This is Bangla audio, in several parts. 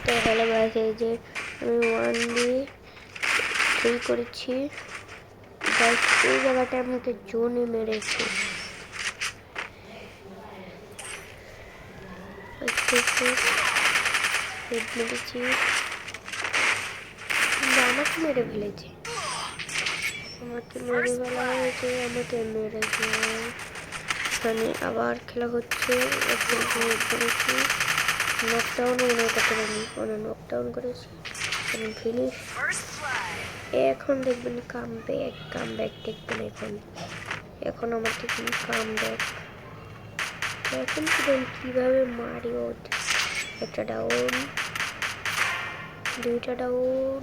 তো হ্যালো গাইস, এই যে আমি 1v3 করেছি গাইস। এই জায়গাটা আমাকে জোনে মেরেছে, মেরেছি আমাকে মেরে ফেলেছে, আমাকে মেরে ফেলা হয়েছে, আমাকে মেরেছে। এখানে আবার খেলা হচ্ছে, করেছি নকডাউন মনে করতে পারিনি, মানে নকডাউন করেছি ফিনিশ। এখন দেখবেন কাম ব্যাক দেখবেন। এখন আমার দেখবেন কাম ব্যাক। এখন কিভাবে মারি ওঠ। একটা ডাউন, দুইটা ডাউন,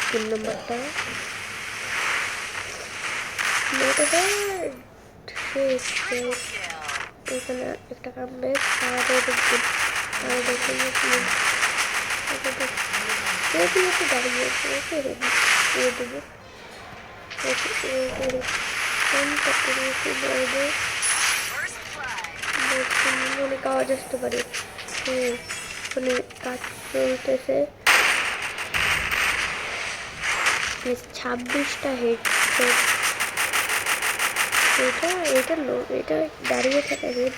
তিন নম্বরটা এখানে একটা কাম ব্যাক। অনেক আওয়াজ আসতে পারে, কাজ চলতেছে। 26টা হেড, এটা দাঁড়িয়ে থাকা হেড,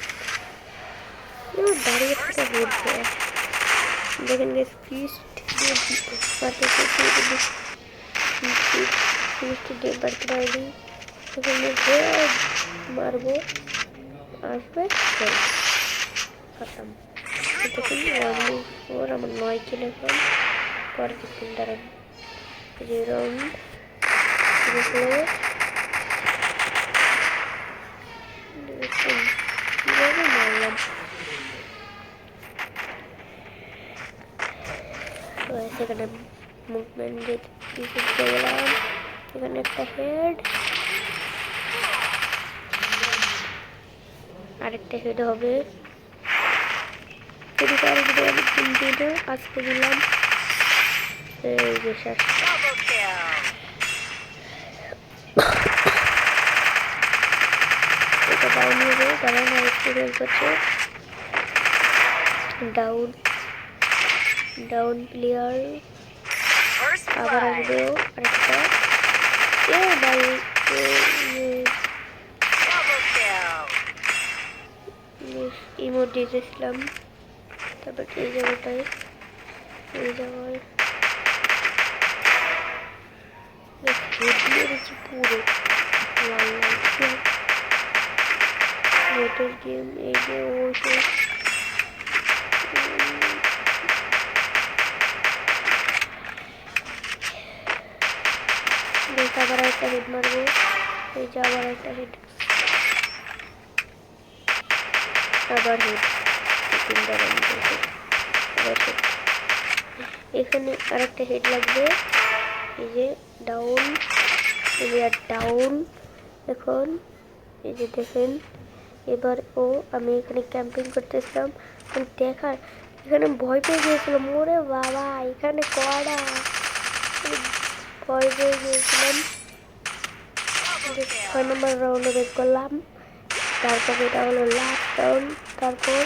দেখেন মারবো, আসবে খতম। আমার 9 কিলো এখন। পরে কিছুক্ষণ দাঁড়ান, রাউন্ড মারলাম। সেখানে মুভমেন্ট দেখতে গেলাম, এখানে একটা হেড, আরেকটা হেড হবে। আসতে দিলাম, এটা ডাউন হবে, ডাউন প্লেয়ার আবার আসবে আরেকটা। ইমোট দিয়েছিলাম, তারপর এই জায়গায় পুরো গেম। এই যে আবার একটা হেড মারবো, এই যে আবার একটা হেড, আবার হেড, এখানে আরেকটা হেড লাগবে। এই যে ডাউন, ডাউন। এখন এই যে দেখেন, এবার আমি এখানে ক্যাম্পিং করতেছিলাম, দেখার এখানে ভয় পেয়ে গিয়েছিলাম। ওরে বাবা, এখানে কড়া ভয় পেয়ে গিয়েছিলাম। 6 নম্বর রাউন্ডে বের করলাম, তারপর এটা হলো লাস্ট রাউন্ড। তারপর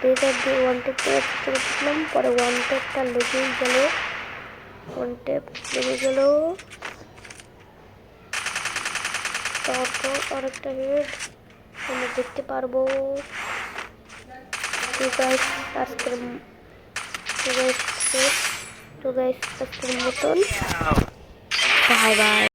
প্রেসার দিয়ে ওয়ান টেপ করতেছিলাম, পরে ওয়ান টেপটা লেগেই গেল, তারপর আরেকটা হেড আমি দেখতে পারবো। আজকের মতন বাই বাই।